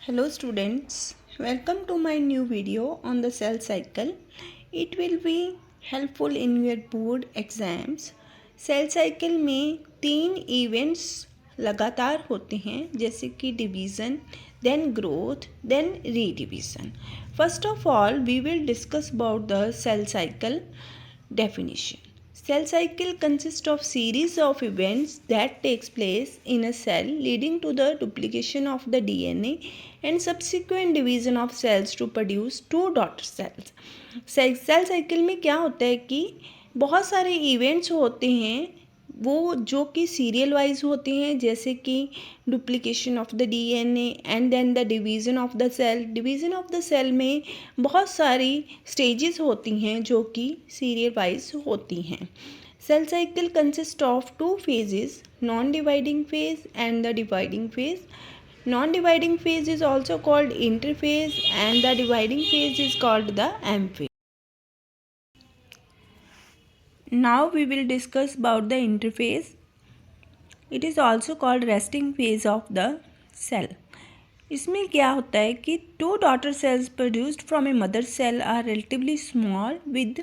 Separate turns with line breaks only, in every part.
Hello students, welcome to my new video on the cell cycle. It will be helpful in your board exams. Cell cycle में 3 events लगातार होते हैं जैसे कि division, then growth, then redivision. First of all we will discuss about the cell cycle definition. Cell cycle consists of series of events that takes place in a cell leading to the duplication of the DNA and subsequent division of cells to produce two daughter cells. Cell cycle में क्या होता है कि बहुत सारे events होते हैं वो जो कि सीरियल वाइज होते हैं जैसे कि duplication of the DNA and then the division of the cell. Division of the cell में बहुत सारी स्टेजेस होती हैं जो कि सीरियल वाइज होती हैं. Cell cycle consist of 2 phases, non dividing phase and the dividing phase. Non dividing phase is also called interphase and the dividing phase is called the M phase. Now we will discuss about the interphase. It is also called resting phase of the cell. इसमें क्या होता है कि 2 daughter cells produced from a mother cell are relatively small with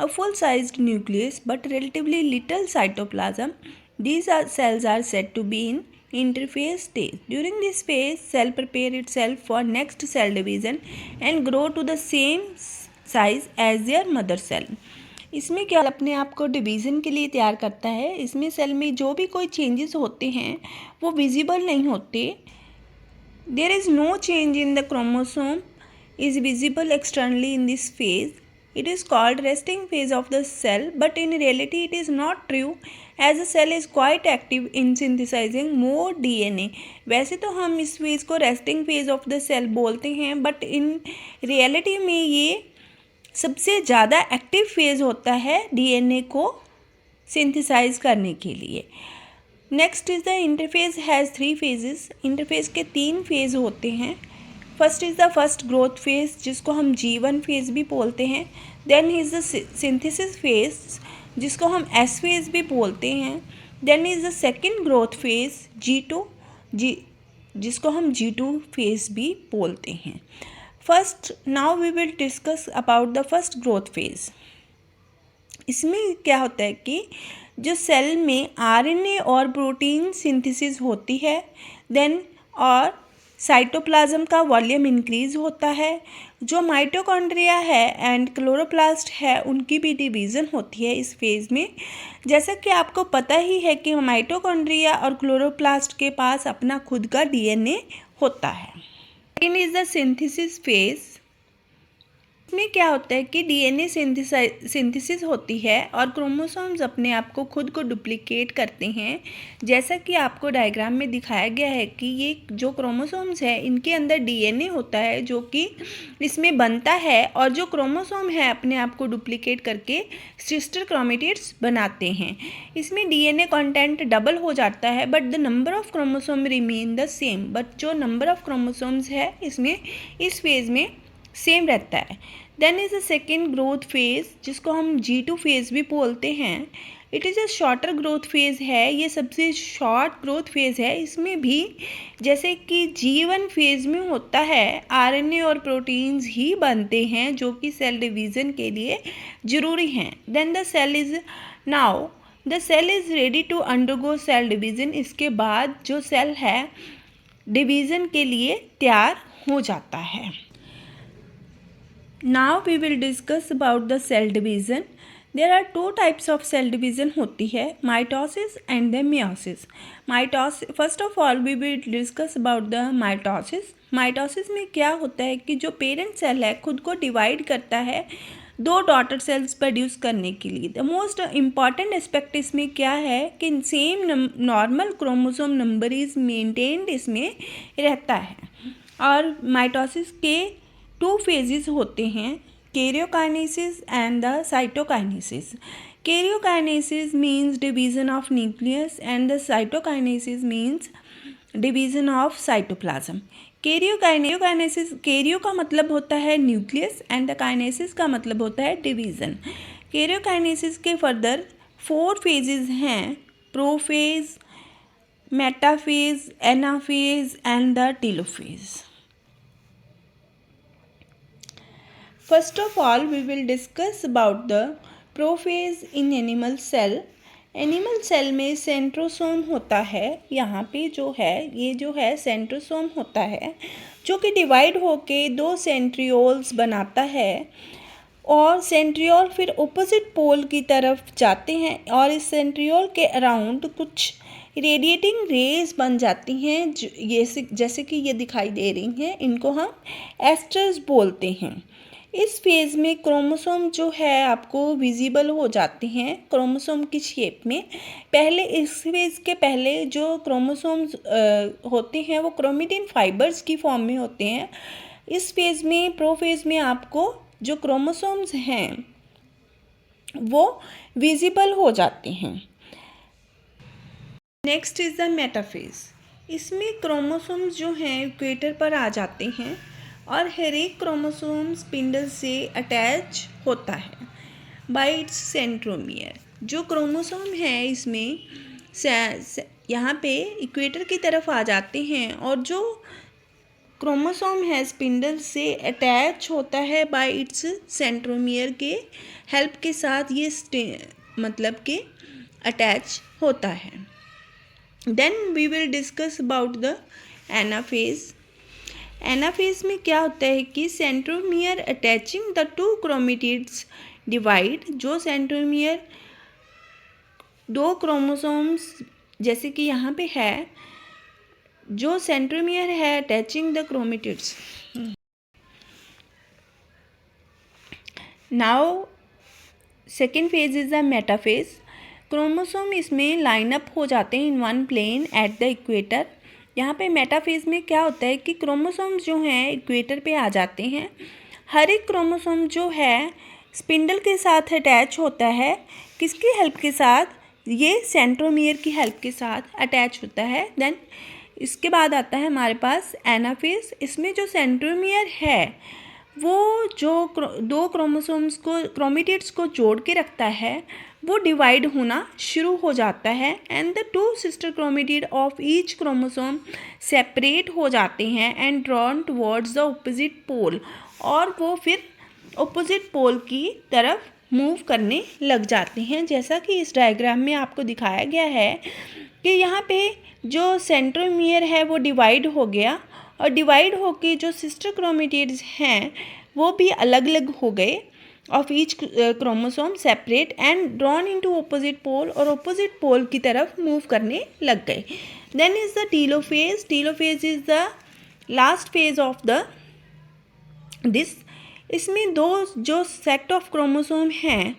a full-sized nucleus but relatively little cytoplasm. These cells are said to be in interphase stage. During this phase, cell prepare itself for next cell division and grow to the same size as their mother cell. इसमें क्या अपने आप को division के लिए तैयार करता है. इसमें सेल में जो भी कोई चेंजेस होते हैं वो विजिबल नहीं होते. There is no change in the chromosome is visible externally in this phase. It is called resting phase of the cell but in reality it is not true as a cell is quite active in synthesizing more DNA. वैसे तो हम इस phase को resting phase of the cell बोलते हैं but in reality में ये सबसे ज़्यादा एक्टिव फेज़ होता है डीएनए को सिंथेसाइज करने के लिए. Next is the interphase has 3 phases. Interphase के 3 फेज़ होते हैं. First is the first growth phase जिसको हम G1 फेज़ भी बोलते हैं. Then is the synthesis phase जिसको हम S फेज़ भी बोलते हैं. Then is the second growth phase G2 जिसको हम G2 फेज़ भी बोलते हैं. First now we will discuss about the first growth phase. इसमें क्या होता है कि जो सेल में आरएनए और प्रोटीन सिंथेसिस होती है देन और साइटोप्लाज्म का वॉल्यूम इंक्रीज होता है. जो माइटोकॉन्ड्रिया है एंड क्लोरोप्लास्ट है उनकी भी डिवीज़न होती है इस फेज़ में. जैसा कि आपको पता ही है कि माइटोकॉन्ड्रिया और क्लोरोप्लास्ट के पास अपना खुद का डीएनए होता है. Second is the synthesis phase. इसमें क्या होता है कि डीएनए सिंथेसिस होती है और क्रोमोसोम्स अपने आप को खुद को डुप्लीकेट करते हैं. जैसा कि आपको डायग्राम में दिखाया गया है कि ये जो क्रोमोसोम्स है इनके अंदर डीएनए होता है जो कि इसमें बनता है और जो क्रोमोसोम है अपने आप को डुप्लीकेट करके सिस्टर क्रोमेटिड्स बनाते हैं. इसमें डीएनए कंटेंट डबल हो जाता है but the number of chromosome remain the same. But जो नंबर ऑफ क्रोमोसोम्स है इसमें इस फेज़ में सेम रहता है. Then is the second growth phase जिसको हम G2 फेज़ भी बोलते हैं. It is a shorter growth phase है. ये सबसे शॉर्ट ग्रोथ फेज़ है. इसमें भी जैसे कि G1 फेज़ में होता है आरएनए और प्रोटीन्स ही बनते हैं जो कि सेल डिवीज़न के लिए ज़रूरी हैं. Then the cell is now the cell is ready to undergo cell division. इसके बाद जो सेल है डिवीज़न के लिए तैयार हो जाता है. Now we will discuss about the cell division. There are 2 types of cell division होती है mitosis and the meiosis. First of all we will discuss about the mitosis. Mitosis में क्या होता है कि जो पेरेंट सेल है खुद को डिवाइड करता है 2 डॉटर सेल्स प्रोड्यूस करने के लिए. द मोस्ट इम्पॉर्टेंट एस्पेक्ट इसमें क्या है कि same normal chromosome number is maintained इसमें रहता है. और माइटोसिस के 2 phases होते हैं karyokinesis and the cytokinesis. Karyokinesis means division of nucleus and the cytokinesis means division of cytoplasm. Karyokinesis Cairo का मतलब होता है न्यूक्लियस एंड द काइनेसिस का मतलब होता है डिवीज़न. कैरियोकाइनेसिस के फर्दर 4 phases हैं prophase, metaphase, anaphase and the telophase. First of all, we will discuss about the prophase in animal cell. Animal cell में सेंट्रोसोम होता है। यहाँ पे जो है ये जो है सेंट्रोसोम होता है जो कि डिवाइड होके 2 सेंट्रियोल्स बनाता है और सेंट्रियोल फिर ऑपोजिट पोल की तरफ जाते हैं और इस सेंट्रियोल के अराउंड कुछ रेडिएटिंग रेज बन जाती हैं जैसे कि ये दिखाई दे रही हैं। इनको हम एस्टर्स बोलते हैं। इस फेज़ में क्रोमोसोम जो है आपको विजिबल हो जाते हैं क्रोमोसोम की शेप में। पहले इस फेज़ के पहले जो क्रोमोसोम्स होते हैं वो क्रोमेटिन फाइबर्स की फॉर्म में होते हैं। इस फेज़ में प्रोफेज़ में आपको जो क्रोमोसोम्स हैं वो विजिबल हो जाते हैं। Next is the metaphase. इसमें क्रोमोसोम्स जो हैं इक्वेटर पर आ जाते हैं और हर एक क्रोमोसोम स्पिंडल से अटैच होता है बाय इट्स सेंट्रोमियर। जो क्रोमोसोम है इसमें यहाँ पे इक्वेटर की तरफ आ जाते हैं और जो क्रोमोसोम है स्पिंडल से अटैच होता है बाय इट्स सेंट्रोमियर के हेल्प के साथ ये मतलब कि अटैच होता है। Then we will discuss about the anaphase. Anaphase में क्या होता है कि centromere attaching the 2 chromatids divide. जो सेंट्रोमियर 2 क्रोमोसोम्स जैसे कि यहाँ पे है जो सेंट्रोमियर है attaching the chromatids. Now second phase is the metaphase. Chromosome इसमें लाइन अप हो जाते हैं in one plane at the equator. यहाँ पे मेटाफेज में क्या होता है कि क्रोमोसोम्स जो हैं इक्वेटर पे आ जाते हैं। हर एक क्रोमोसोम जो है स्पिंडल के साथ अटैच होता है। किसकी हेल्प के साथ? ये सेंट्रोमियर की हेल्प के साथ अटैच होता है। देन इसके बाद आता है हमारे पास एनाफेज। इसमें जो सेंट्रोमियर है वो जो 2 क्रोमोसोम्स को क्रोमेटिड्स को जोड़ के रखता है वो डिवाइड होना शुरू हो जाता है and the 2 sister chromatid of each chromosome separate हो जाते हैं and drawn towards the opposite pole. और वो फिर ऑपोजिट पोल की तरफ मूव करने लग जाते हैं। जैसा कि इस डायग्राम में आपको दिखाया गया है कि यहाँ पे जो सेंट्रोमियर है वो डिवाइड हो गया और डिवाइड होके जो सिस्टर क्रोमेटिड्स हैं वो भी अलग अलग हो गए of each chromosome separate and drawn into opposite pole और ऑपोजिट पोल की तरफ मूव करने लग गए। Then is the telophase. Telophase is the last phase of the this. इसमें 2 जो सेट ऑफ क्रोमोसोम हैं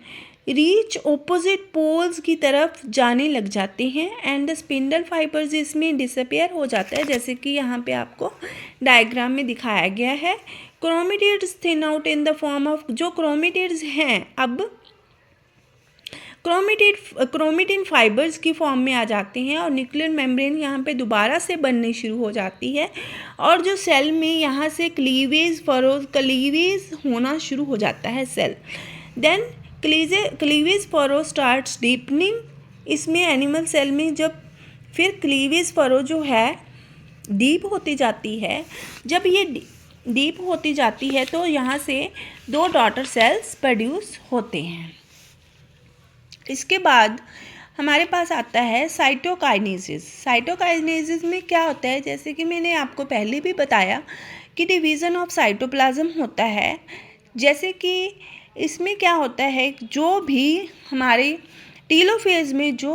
रीच ऑपोजिट पोल्स की तरफ जाने लग जाते हैं एंड द स्पिंडल फाइबर्स इसमें डिसअपियर हो जाता है जैसे कि यहाँ पे आपको डायग्राम में दिखाया गया है। Chromatids thin out in the form of जो क्रोमेटिड्स हैं अब क्रोमेटिन फाइबर्स की फॉर्म में आ जाते हैं और न्यूक्लियर मेम्ब्रेन यहाँ पे दोबारा से बननी शुरू हो जाती है और जो सेल में यहाँ से क्लीवेज होना शुरू हो जाता है cell. Then cleavage furrow starts deepening. इसमें एनिमल सेल में जब फिर क्लीवेज फरो जो है डीप होती जाती है, जब ये डीप होती जाती है तो यहाँ से 2 डॉटर सेल्स प्रोड्यूस होते हैं। इसके बाद हमारे पास आता है साइटोकाइनेसिस। साइटोकाइनेसिस में क्या होता है जैसे कि मैंने आपको पहले भी बताया कि डिवीज़न ऑफ साइटोप्लाज्म होता है। जैसे कि इसमें क्या होता है जो भी हमारे टीलोफेज में जो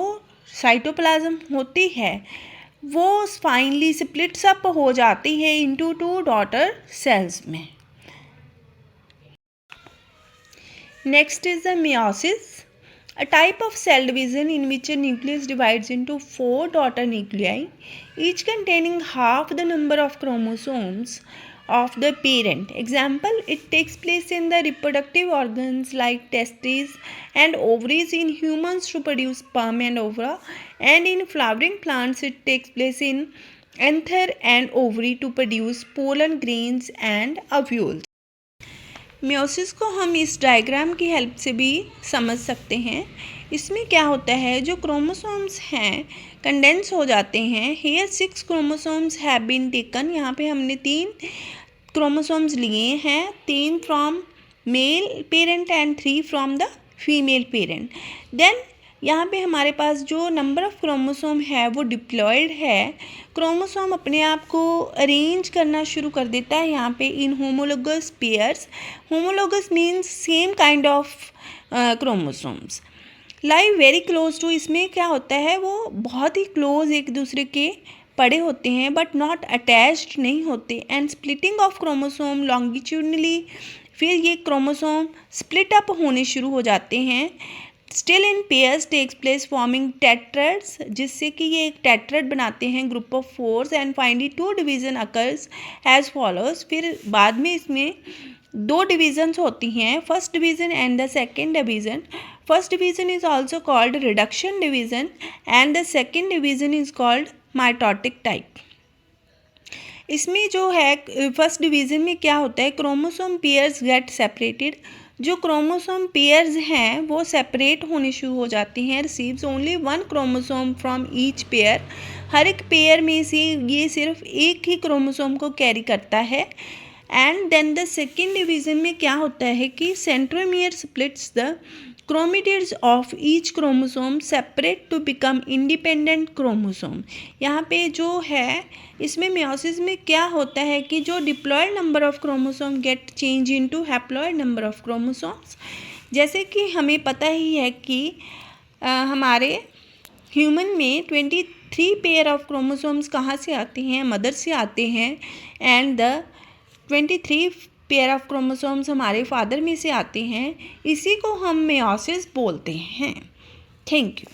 साइटोप्लाज्म होती है वो फाइनली स्प्लिट्स अप हो जाती है इनटू 2 डॉटर सेल्स में। Next is the meiosis, a type of cell division in which a nucleus divides into 4 daughter nuclei, each containing half the number of chromosomes of the parent. Example, it takes place in the reproductive organs like testes and ovaries in humans to produce sperm and ovula, and in flowering plants it takes place in anther and ovary to produce pollen grains and ovules. Meiosis को हम इस diagram की help से भी समझ सकते हैं। इसमें क्या होता है जो क्रोमोसोम्स हैं कंडेंस हो जाते हैं। Here 6 chromosomes have been taken. यहाँ पे हमने 3 क्रोमोसोम्स लिए हैं, 3 from male parent and 3 from the female parent. देन यहाँ पे हमारे पास जो नंबर ऑफ क्रोमोसोम है वो डिप्लॉयड है। क्रोमोसोम अपने आप को अरेंज करना शुरू कर देता है यहाँ पे in homologous pairs. Homologous means same kind of chromosomes lie very close to. इसमें क्या होता है, वो बहुत ही क्लोज एक दूसरे के पड़े होते हैं बट नॉट अटैच्ड नहीं होते। And splitting of chromosome longitudinally, फिर ये क्रोमोसोम स्प्लिट अप होने शुरू हो जाते हैं। Still in pairs takes place forming tetrads, जिससे कि ये एक टेट्राड बनाते हैं group of 4 and finally 2 division occurs as follows. फिर बाद में इसमें 2 डिवीजन्स होती हैं, first division and the second division. First division is also called reduction division and the second division is called mitotic type. इसमें जो है फर्स्ट डिवीजन में क्या होता है, क्रोमोसोम पेयर्स गेट सेपरेटेड। जो क्रोमोसोम पेयर्स हैं वो सेपरेट होने शुरू हो जाते हैं। Receives only 1 chromosome from each pair. हर एक पेयर में से ये सिर्फ एक ही क्रोमोसोम को कैरी करता है। And then the second division में क्या होता है कि centromere splits the chromatids of each chromosome separate to become independent chromosome. यहाँ पे जो है इसमें मेयोसिस में क्या होता है कि जो diploid number of chromosome get change into haploid number of chromosomes. जैसे कि हमें पता ही है कि हमारे ह्यूमन में 23 पेयर ऑफ क्रोमोसोम्स कहाँ से आते हैं, मदर से आते हैं। And the 23 pair of chromosomes हमारे फादर में से आते हैं। इसी को हम मेयोसिस बोलते हैं। Thank you.